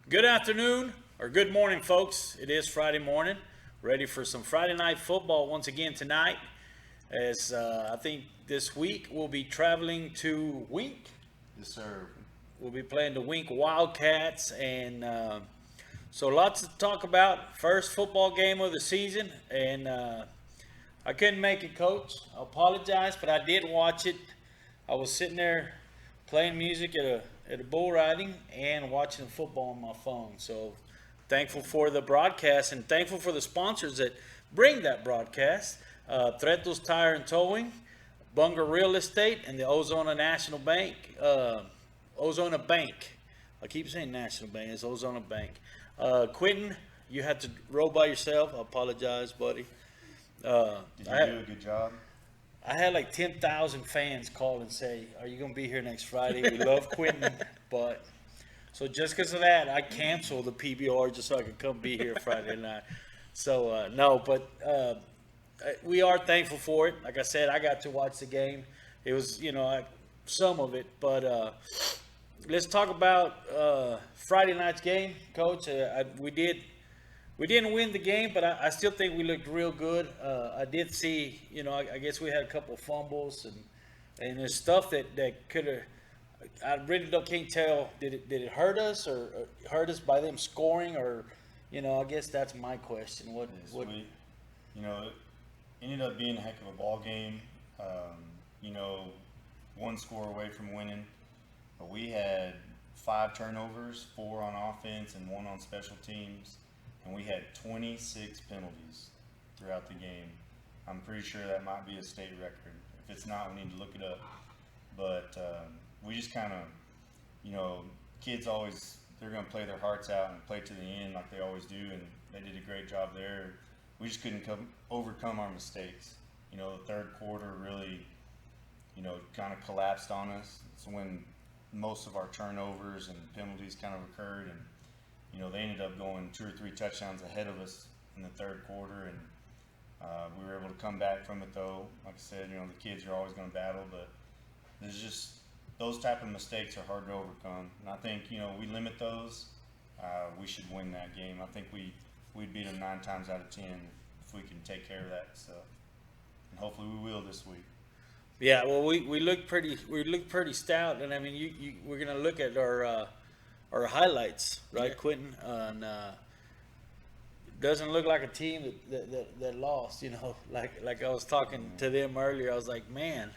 Good afternoon or good morning, folks. It is Friday morning. Ready for some Friday night football once again tonight. As I think this week we'll be traveling to Wink. Yes, sir. We'll be playing the Wink Wildcats, and so lots to talk about. First football game of the season, and I couldn't make it, Coach. I apologize, but I did watch it. I was sitting there playing music at a bull riding and watching football on my phone. So thankful for the broadcast and thankful for the sponsors that bring that broadcast. Tretos Tire and Towing, Bunger Real Estate, and the Ozona National Bank. Ozona Bank. I keep saying National Bank. It's Ozona Bank. Quentin, you had to row by yourself. I apologize, buddy. Did you do a good job? I had like 10,000 fans call and say, "Are you going to be here next Friday? We love Quentin." But so just because of that, I canceled the PBR just so I could come be here Friday night. So no, but we are thankful for it. Like I said, I got to watch the game. It was, some of it. But let's talk about Friday night's game, Coach. We didn't win the game, but I still think we looked real good. I did see, I guess we had a couple of fumbles and there's stuff that could have. I really can't tell. Did it hurt us or hurt us by them scoring or, I guess that's my question. What? It ended up being a heck of a ball game. One score away from winning, but we had 5 turnovers, 4 on offense and 1 on special teams. And we had 26 penalties throughout the game. I'm pretty sure that might be a state record. If it's not, we need to look it up. But we just kind of, kids always, they're going to play their hearts out and play to the end like they always do, and they did a great job there. We just couldn't overcome our mistakes. The third quarter really, kind of collapsed on us. It's when most of our turnovers and penalties kind of occurred, and they ended up going 2 or 3 touchdowns ahead of us in the third quarter, and we were able to come back from it though. Like I said, the kids are always going to battle, but there's just those type of mistakes are hard to overcome. And I think, we limit those. We should win that game. I think we'd beat them 9 times out of 10 if we can take care of that stuff. And hopefully we will this week. Yeah, well, we look pretty stout, and I mean, we're gonna look at our highlights, right, yeah. Quentin? And doesn't look like a team that lost. Like I was talking to them earlier. I was like, man,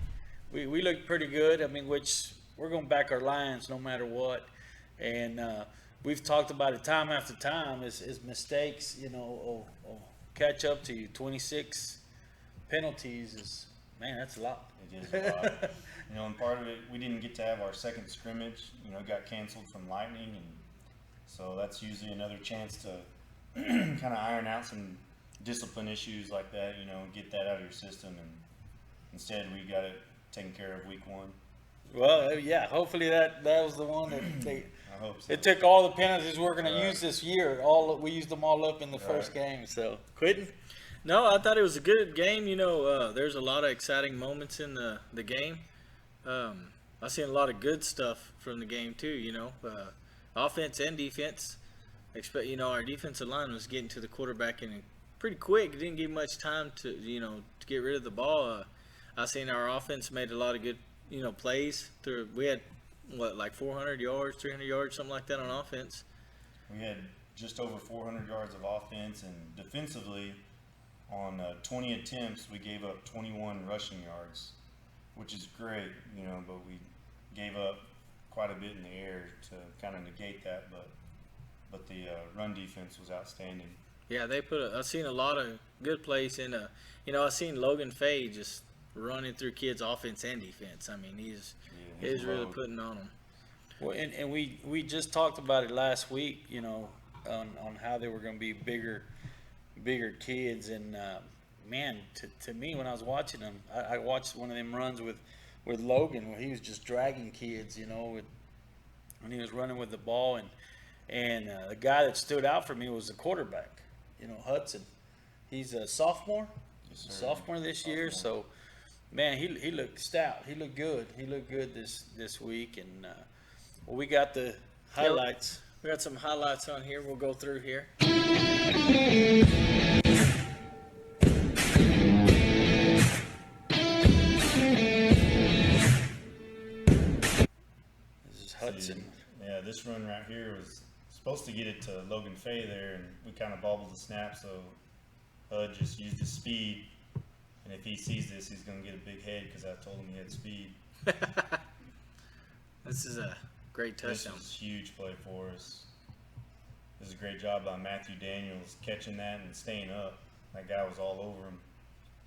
we look pretty good. I mean, which we're gonna back our Lions no matter what, and we've talked about it time after time. Is mistakes, will catch up to you. 26 penalties is, man, that's a lot. It is a lot. And part of it, we didn't get to have our second scrimmage. It got canceled from lightning, and so that's usually another chance to kind of iron out some discipline issues like that. Get that out of your system, and instead we got it taken care of week 1. Well, yeah. Hopefully that was the one that they. I hope so. It took all the penalties we're going to use this year. We used them all up in the first game. So, Quentin? No, I thought it was a good game. There's a lot of exciting moments in the game. I seen a lot of good stuff from the game too. Offense and defense. Our defensive line was getting to the quarterback and pretty quick. It didn't give much time to get rid of the ball. I seen our offense made a lot of good plays. We had 400 yards, 300 yards, something like that on offense. We had just over 400 yards of offense, and defensively, on 20 attempts, we gave up 21 rushing yards, which is great, but we gave up quite a bit in the air to kind of negate that, but the run defense was outstanding. Yeah, I've seen a lot of good plays in I've seen Logan Fay just running through kids' offense and defense. I mean, he's really putting on them. Well, and we just talked about it last week, on how they were going to be bigger kids, and man, to me, when I was watching them, I watched one of them runs with Logan where he was just dragging kids, when he was running with the ball, and the guy that stood out for me was the quarterback, Hudson. He's a sophomore, this year, so man, he looked stout. He looked good. He looked good this week, and we got the highlights. We got some highlights on here. We'll go through here. This is Hudson. Yeah, this run right here was supposed to get it to Logan Fay there, and we kind of bobbled the snap, so Hud just used his speed. And if he sees this, he's going to get a big head because I told him he had speed. This is a great touchdown. This was a huge play for us. This is a great job by Matthew Daniels catching that and staying up. That guy was all over him.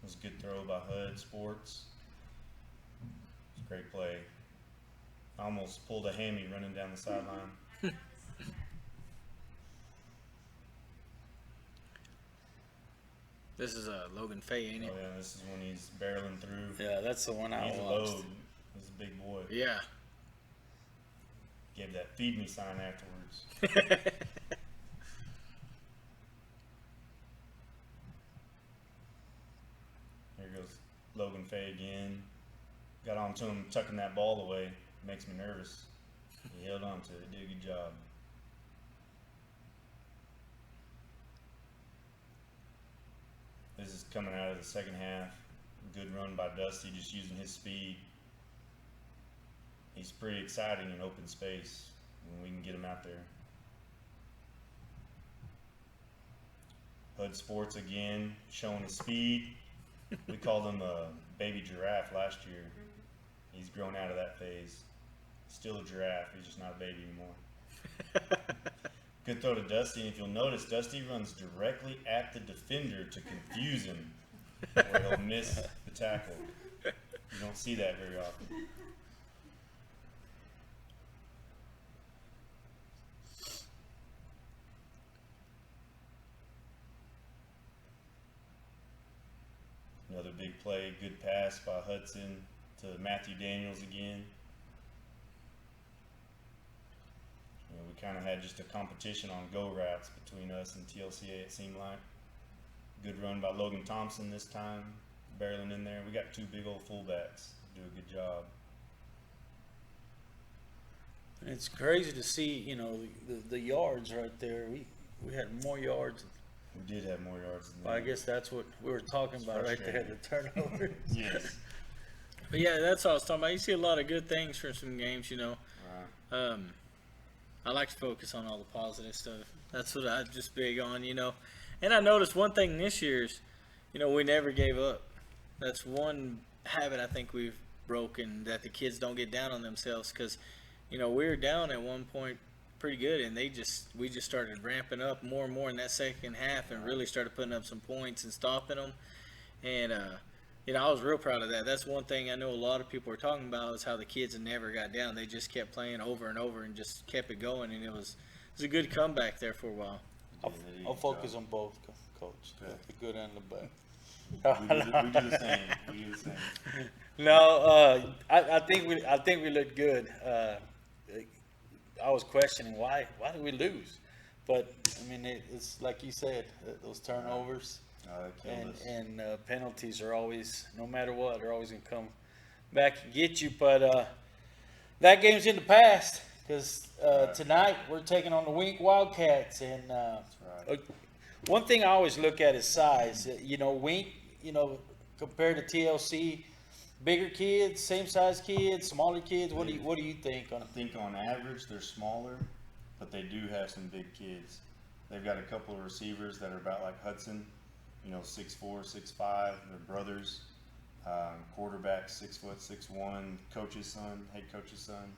It was a good throw by Hud Sports. It was a great play. I almost pulled a hammy running down the sideline. This is Logan Fay, ain't Oh it? yeah, this is when he's barreling through. Yeah, that's the one I He's a watched. load. He's a big boy. Yeah. Gave that feed me sign afterwards. Here goes Logan Fay again. Got onto him, tucking that ball away. Makes me nervous. He held on to it. Did a good job. This is coming out of the second half. Good run by Dusty, just using his speed. He's pretty exciting in open space when we can get him out there. Hud Sports again, showing his speed. We called him a baby giraffe last year. He's grown out of that phase. Still a giraffe, he's just not a baby anymore. Good throw to Dusty, and if you'll notice, Dusty runs directly at the defender to confuse him, where he'll miss the tackle. You don't see that very often. Another big play, good pass by Hudson to Matthew Daniels again. You know, we kind of had just a competition on go routes between us and TLCA, it seemed like. Good run by Logan Thompson this time, barreling in there. We got two big old fullbacks, do a good job. And it's crazy to see, you know, the yards right there. We had more yards. We did have more yards than Well, I them. guess that's what we were talking about right there, the turnover. Yes. But yeah, that's what I was talking about. You see a lot of good things from some games, you know. Right. I like to focus on all the positive stuff. That's what I'm just big on, you know. And I noticed one thing this year's, you know, we never gave up. That's one habit I think we've broken, that the kids don't get down on themselves, because, you know, we were down at one point pretty good, and we just started ramping up more and more in that second half and really started putting up some points and stopping them. And, you know, I was real proud of that. That's one thing I know a lot of people are talking about, is how the kids never got down. They just kept playing over and over and just kept it going, and it was a good comeback there for a while. I'll focus on both, Coach, Okay. the good and the bad. We do the same. We do the same. No, I think we looked good. I was questioning why did we lose, but I mean it's like you said, those turnovers It killed us. and penalties are always, no matter what, they're always gonna come back and get you. But that game's in the past, because tonight we're taking on the Wink Wildcats, and right. one thing I always look at is size. You know, Wink, you know, compared to TLC, bigger kids, same size kids, smaller kids. What do you think on I think on average they're smaller, but they do have some big kids. They've got a couple of receivers that are about like Hudson, you know, 6'4", 6'5". They're brothers. Quarterback 6 foot, 6'1". Coach's son, head coach's son,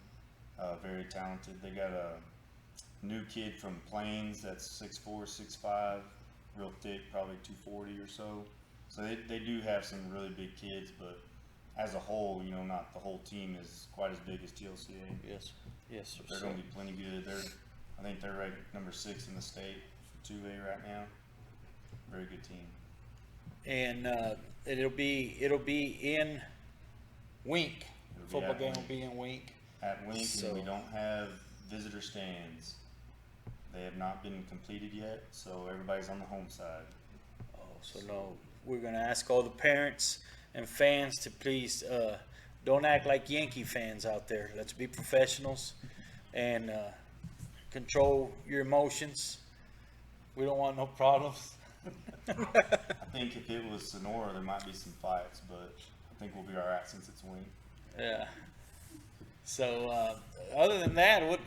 very talented. They got a new kid from Plains that's 6'4", 6'5", real thick, probably 240 or so. So they do have some really big kids, but as a whole, you know, not the whole team is quite as big as TLCA. Yes, yes. They're going to be plenty good. I think they're ranked number 6 in the state for 2A right now. Very good team. And it'll be in Wink. It'll be Football at game will Wink. be in Wink. At Wink, So- and we don't have visitor stands. They have not been completed yet, so everybody's on the home side. Oh, so no, we're gonna ask all the parents and fans to please don't act like Yankee fans out there. Let's be professionals, and control your emotions. We don't want no problems. I think if it was Sonora, there might be some fights, but I think we'll be all right since it's Wink. Yeah. So, other than that,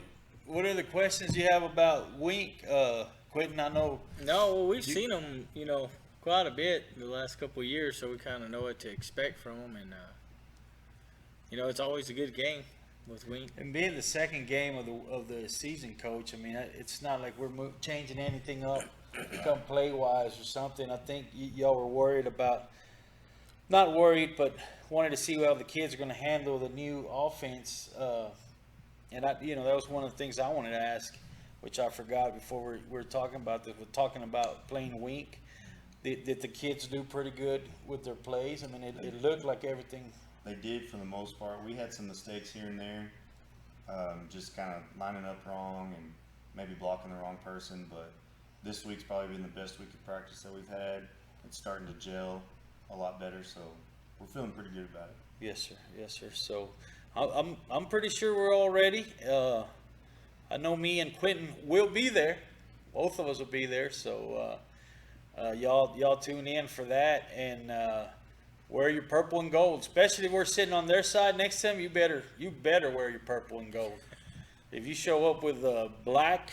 what are the questions you have about Wink? Quentin, I know. No, well, we've seen them, quite a bit in the last couple of years, so we kind of know what to expect from them, and it's always a good game with Wink. And being the second game of the season, Coach, I mean, it's not like we're changing anything up, come play wise or something. I think y'all were worried about, not worried, but wanted to see how the kids are going to handle the new offense. And that was one of the things I wanted to ask, which I forgot before we were talking about this. We're talking about playing Wink. Did the kids do pretty good with their plays? I mean, it looked like everything. They did for the most part. We had some mistakes here and there, just kind of lining up wrong and maybe blocking the wrong person. But this week's probably been the best week of practice that we've had. It's starting to gel a lot better, so we're feeling pretty good about it. Yes, sir. Yes, sir. So I'm pretty sure we're all ready. I know me and Quentin will be there. Both of us will be there. So y'all tune in for that and wear your purple and gold. Especially if we're sitting on their side next time. You better wear your purple and gold. If you show up with black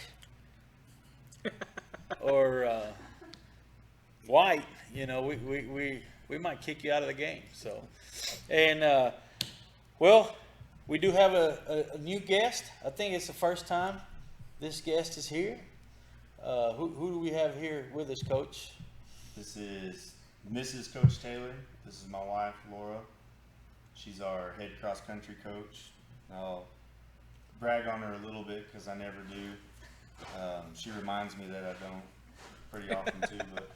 or white, we might kick you out of the game. So, and we do have a new guest. I think it's the first time this guest is here. Who do we have here with us, Coach? This is Mrs. Coach Taylor. This is my wife, Laura. She's our head cross country coach. I'll brag on her a little bit because I never do. She reminds me that I don't pretty often too. But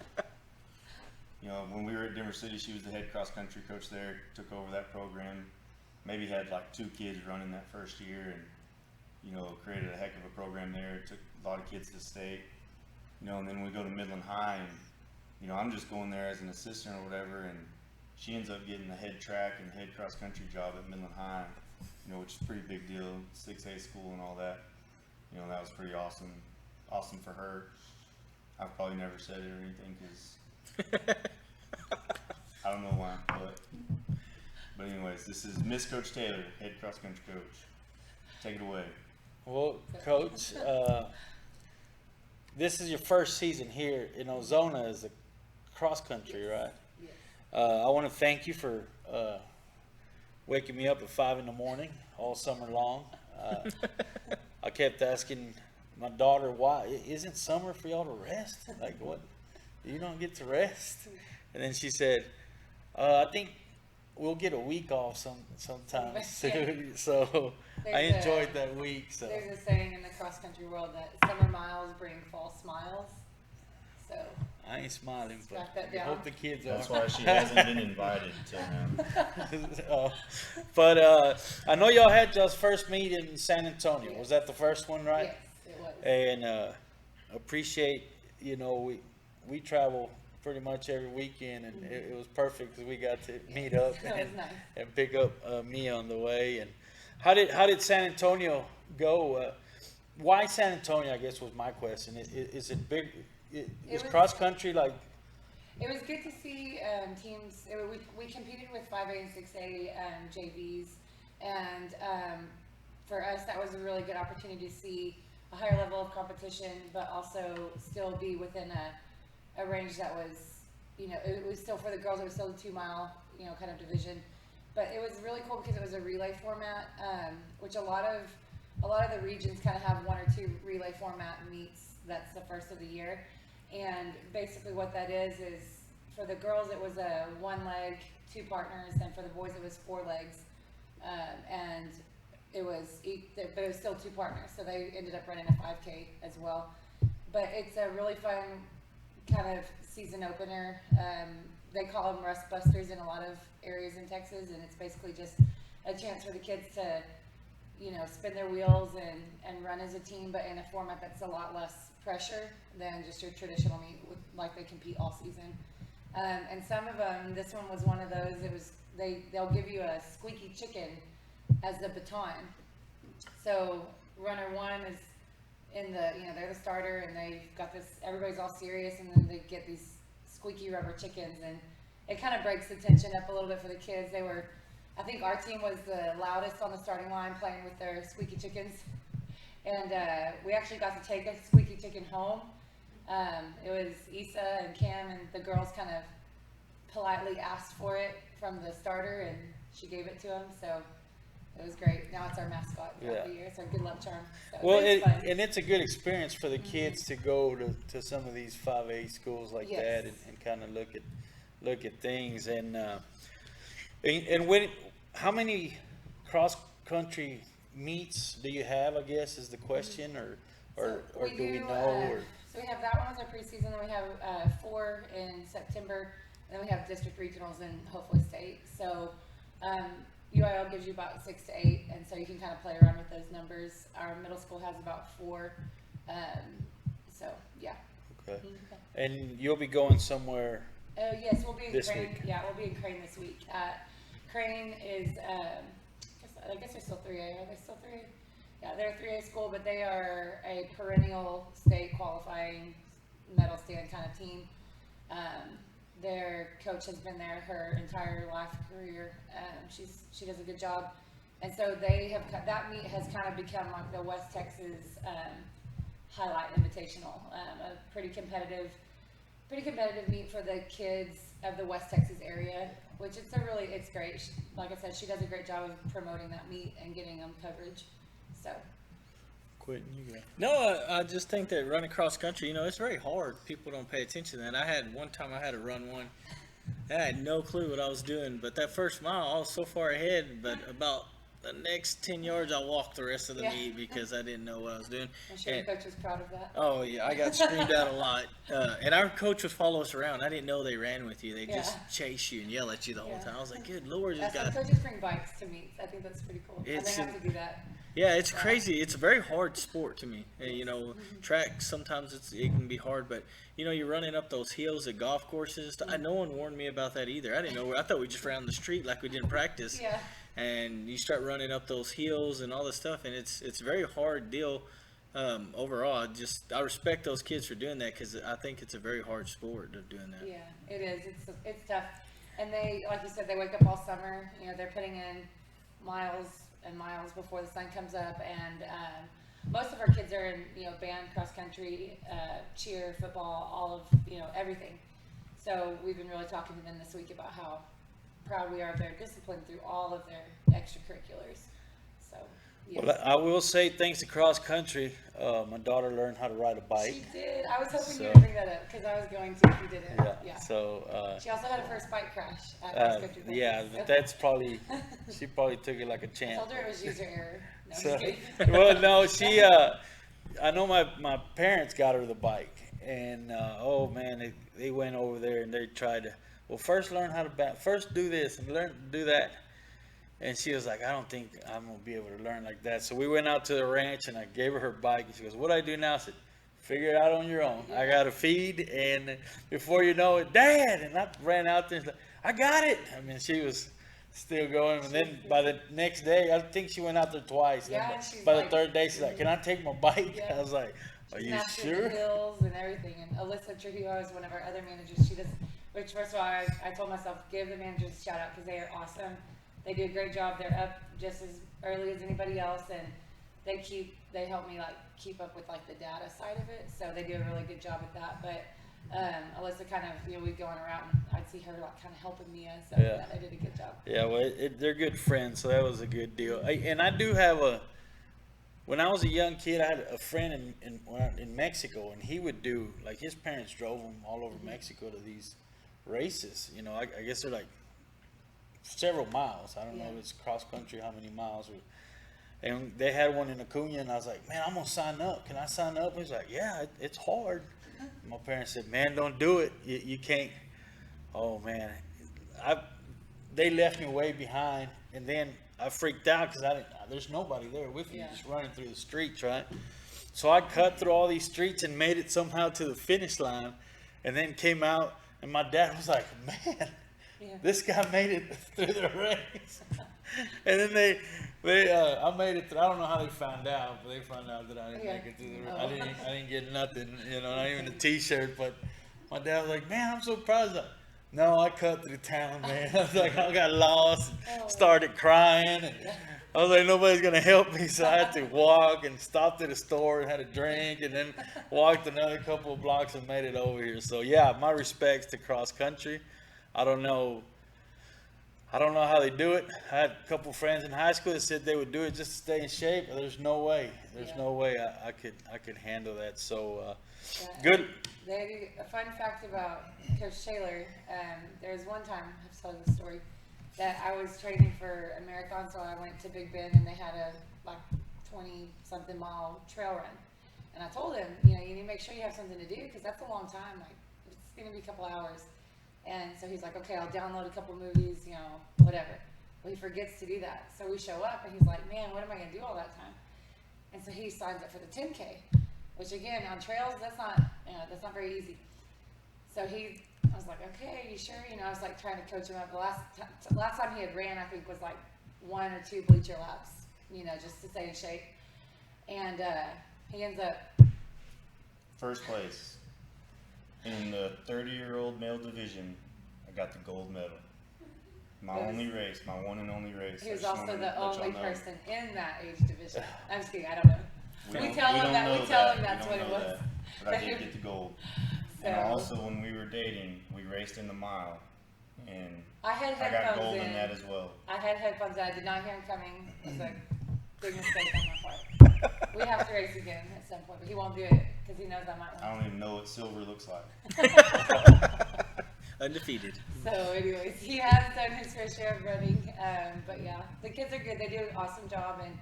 when we were at Denver City, she was the head cross country coach there. Took over that program. Maybe had like 2 kids running that first year, and created a heck of a program there. Took a lot of kids to state. And then we go to Midland High, and I'm just going there as an assistant or whatever, and she ends up getting the head track and head cross country job at Midland High, which is a pretty big deal, 6A school and all that. That was pretty awesome for her. I've probably never said it or anything because I don't know why, but anyways, this is Miss Coach Taylor, head cross country coach. Take it away. Well, Coach, this is your first season here in Ozona as a cross country, right? Yes. I want to thank you for waking me up at 5 in the morning all summer long. I kept asking my daughter, why isn't summer for y'all to rest? Like, what? Do you not get to rest? And then she said, I think we'll get a week off sometimes soon. So I enjoyed that week. So there's a saying in the cross country world that summer miles bring fall smiles. So I ain't smiling, but Scrap that I down. hope the kids That's are. why she hasn't been invited till now. But I know y'all had y'all's first meet in San Antonio. Yes. Was that the first one, right? yes, it was. And appreciate, we travel pretty much every weekend, and it was perfect because we got to meet up That was and, nice. and pick up me on the way. And how did San Antonio go? Why San Antonio? I guess was my question. Is it big? Is was- cross country like? It was good to see teams. We competed with 5A and 6A JVs, and for us that was a really good opportunity to see a higher level of competition, but also still be within a range that was, it was still for the girls. It was still a 2 mile, kind of division, but it was really cool because it was a relay format, which a lot of the regions kind of have 1 or 2 relay format meets. That's the first of the year. And basically what that is for the girls it was a 1 leg, 2 partners, and for the boys it was 4 legs. And it was still 2 partners, so they ended up running a 5K as well. But it's a really fun kind of season opener. They call them rust busters in a lot of areas in Texas, and it's basically just a chance for the kids to spin their wheels and run as a team, but in a format that's a lot less pressure than just your traditional meet, like they compete all season. And some of them, this one was one of those. It was they'll give you a squeaky chicken as the baton. So runner 1 in the, they're the starter, and they've got this, everybody's all serious, and then they get these squeaky rubber chickens, and it kind of breaks the tension up a little bit for the kids. I think our team was the loudest on the starting line playing with their squeaky chickens, and we actually got to take a squeaky chicken home. It was Issa and Cam, and the girls kind of politely asked for it from the starter, and she gave it to them, so it was great. Now it's our mascot throughout the year. It's our good luck charm. So Well, it's fun. and it's a good experience for the kids to go to some of these 5A schools like Yes. that and kind of look at things. And when, how many cross country meets do you have, I guess, is the question, or We do we do, know? Or? So we have that one as our preseason, then we have 4 in September, and then we have district regionals and hopefully state. So UIL gives you about 6 to 8, and so you can kind of play around with those numbers. Our middle school has about 4, so yeah. Okay. Mhm. And you'll be going somewhere. Oh yes, we'll be in This Crane. week. Yeah, we'll be in Crane this week. Crane is, I guess they're still 3A. Are they still 3A? Yeah, they're a 3A school, but they are a perennial state qualifying medal stand kind of team. Their coach has been there her entire life career. She does a good job, and so that meet has kind of become like the West Texas Highlight Invitational, a pretty competitive meet for the kids of the West Texas area, which it's great. Like I said, she does a great job of promoting that meet and getting them coverage. So Quentin, you go. No, I just think that running cross country, it's very hard. People don't pay attention to that. I had to run one. I had no clue what I was doing, but that first mile, I was so far ahead, but about the next 10 yards, I walked the rest of the meet because I didn't know what I was doing. I'm sure your coach was proud of that. Oh, yeah, I got screamed at a lot. And our coach would follow us around. I didn't know they ran with you. They just chase you and yell at you the whole time. I was like, good Lord, this That's guy. why coaches bring bikes to meets. I think that's pretty cool. And they have to do that. Yeah, it's crazy. It's a very hard sport to me. Track, sometimes it can be hard, but you're running up those hills at golf courses. No one warned me about that either. I didn't know. I thought we just ran the street like we didn't practice. Yeah. And you start running up those hills and all this stuff, and it's a very hard deal overall. I respect those kids for doing that because I think it's a very hard sport of doing that. Yeah, it is. It's tough. And they, like you said, they wake up all summer. They're putting in miles and miles before the sun comes up, and most of our kids are in band, cross country, cheer, football, all of everything. So we've been really talking to them this week about how proud we are of their discipline through all of their extracurriculars. So yes. Well, I will say thanks to cross country, my daughter learned how to ride a bike. She did. I was hoping So- you would bring that up because I was going to if you didn't. Yeah. So. She also had her first bike crash at cross country. Yeah, but that's probably, she probably took it like a I champ. told her it was user error. No, I'm So, just kidding. well, no, I know my parents got her the bike, and oh man, they went over there and they tried to, first learn how to first do this and learn to do that. And she was like, I don't think I'm going to be able to learn like that. So we went out to the ranch and I gave her bike, and she goes, what do I do now? I said, figure it out on your own. I got to feed, and before you know it, Dad, and I ran out there and said, I got it. I mean, she was still going, and then by the next day, I think she went out there twice. Yeah, And and she's by the like- third day, she's like, can I take my bike? Yeah. I was like, are you Mastered sure? the hills and everything. And Alyssa Trujillo is one of our other managers. She does, which first of all, I told myself, give the managers a shout out because they are awesome. They do a great job. They're up just as early as anybody else, and they help me keep up with the data side of it. So they do a really good job at that. But Alyssa kind of, we'd go on around and I'd see her kind of helping me. So Yeah. they did a good job. Yeah, well, they're good friends, so that was a good deal. And I do have when I was a young kid, I had a friend in Mexico, and he would do, his parents drove him all over Mexico to these races. I guess they're several miles. I don't know if it's cross country, how many miles. And they had one in Acuna, and I was like, man, I'm going to sign up. Can I sign up? He's like, yeah, it's hard. My parents said, man, don't do it. You can't. Oh, man. They left me way behind, and then I freaked out because there's nobody there with me, just running through the streets, right? So I cut through all these streets and made it somehow to the finish line, and then came out, and my dad was like, man, this guy made it through the race. And then I made it through. I don't know how they found out, but they found out that I didn't Yeah. make it through. Oh. I didn't get nothing, not even a T-shirt. But my dad was like, "Man, I'm so proud of you." No, I cut through town, man. I was like, I got lost, and started crying, and I was like, nobody's gonna help me, so I had to walk and stopped at a store and had a drink, and then walked another couple of blocks and made it over here. So yeah, my respects to cross country. I don't know how they do it. I had a couple friends in high school that said they would do it just to stay in shape. But there's no way. There's no way I could handle that. So good. A fun fact about Coach Taylor, there was one time, I've told this story, that I was training for a marathon, so I went to Big Bend and they had a 20-something mile trail run. And I told him, you need to make sure you have something to do because that's a long time. Like, it's going to be a couple hours. And so he's like, okay, I'll download a couple movies, whatever. Well, he forgets to do that. So we show up and he's like, man, what am I going to do all that time? And so he signs up for the 10K, which again, on trails, that's not very easy. So I was like, okay, you sure? I was like trying to coach him up. The last time he had ran, I think, was like 1 or 2 bleacher laps, just to stay in shape. And he ends up First place. In the 30-year-old male division, I got the gold medal. My only race, my one and only race. He was I just also wanted to the let y'all only know. person in that age division. I'm just kidding, I don't know. We tell him that's what it was. But I did get the gold. So, And also, when we were dating, we raced in the mile, and I had I got headphones gold in in. that as well. I had headphones in. I did not hear him coming. It was a big mistake on my part. We have to race again at some point, but he won't do it because he knows I might I win. don't even know what silver looks like. Undefeated. So anyways, he has done his fair share of running. But yeah, the kids are good. They do an awesome job, and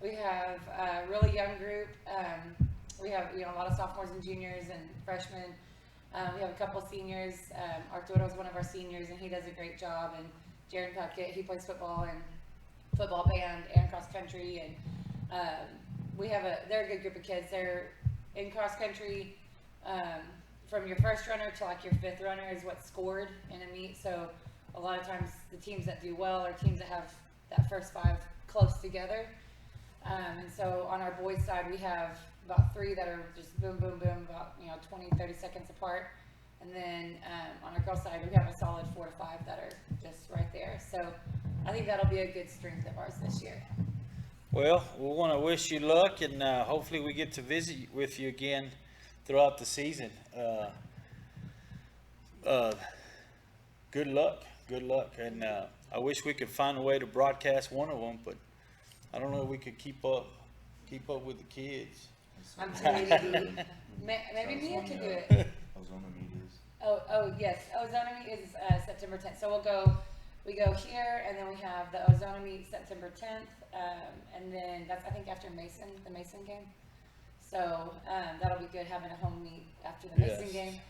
we have a really young group. We have a lot of sophomores and juniors and freshmen. We have a couple seniors. Arturo is one of our seniors, and he does a great job. And Jaron Puckett, he plays football and football band and cross country. And they're a good group of kids. They're in cross country. From your first runner to like your 5th runner is what's scored in a meet. So a lot of times the teams that do well are teams that have that first 5 close together. And so on our boys side, we have about 3 that are just boom, boom, boom, about 20, 30 seconds apart. And then on our girls side, we have a solid 4 to 5 that are just right there. So I think that'll be a good strength of ours this year. Well, we want to wish you luck, and hopefully we get to visit with you again throughout the season. Good luck, and I wish we could find a way to broadcast one of them, but I don't know if we could keep up with the kids. I'm too lazy. Maybe Mia could do it. Ozona meet is. Oh yes, Ozona meet is September 10th. So we go here, and then we have the Ozona meet September 10th, and then that's I think after the Mason game. So that'll be good having a home meet after the Mason Yes. game,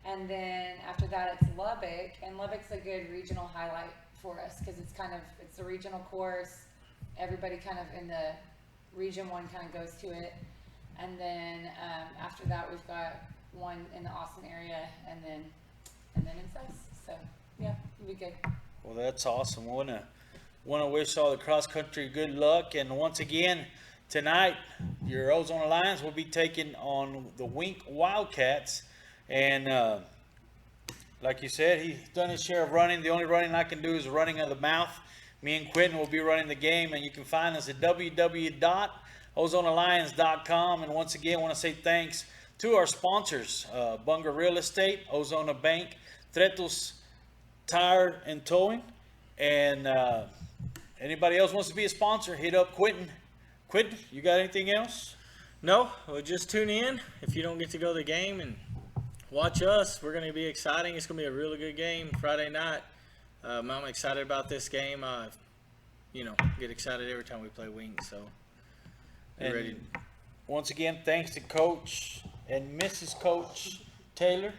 and then after that it's Lubbock, and Lubbock's a good regional highlight for us because it's a regional course. Everybody kind of in the region 1 kind of goes to it, and then after that we've got one in the Austin area, and then in South. So yeah, it'll be good. Well, that's awesome. We want to wish all the cross country good luck, and once again tonight your Ozona Lions will be taking on the Wink Wildcats, and like you said, he's done his share of running. The only running I can do is running of the mouth. Me and Quentin will be running the game, and you can find us at www.ozonalions.com. And once again, I want to say thanks to our sponsors, Bunger Real Estate, Ozona Bank, Tretos Tire and Towing, and anybody else wants to be a sponsor, hit up Quentin. Quentin, you got anything else? No, well, just tune in if you don't get to go to the game and watch us. We're going to be exciting. It's going to be a really good game Friday night. I'm excited about this game. Get excited every time we play Wings. So, And ready. once again, thanks to Coach and Mrs. Coach Taylor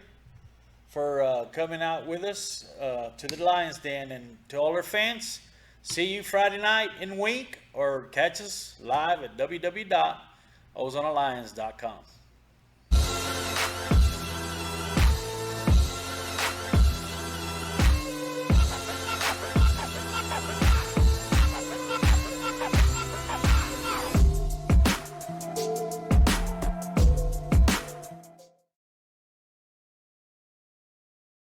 for coming out with us to the Lions Den, and to all our fans. See you Friday night in Wink, or catch us live at www.ozonalions.com.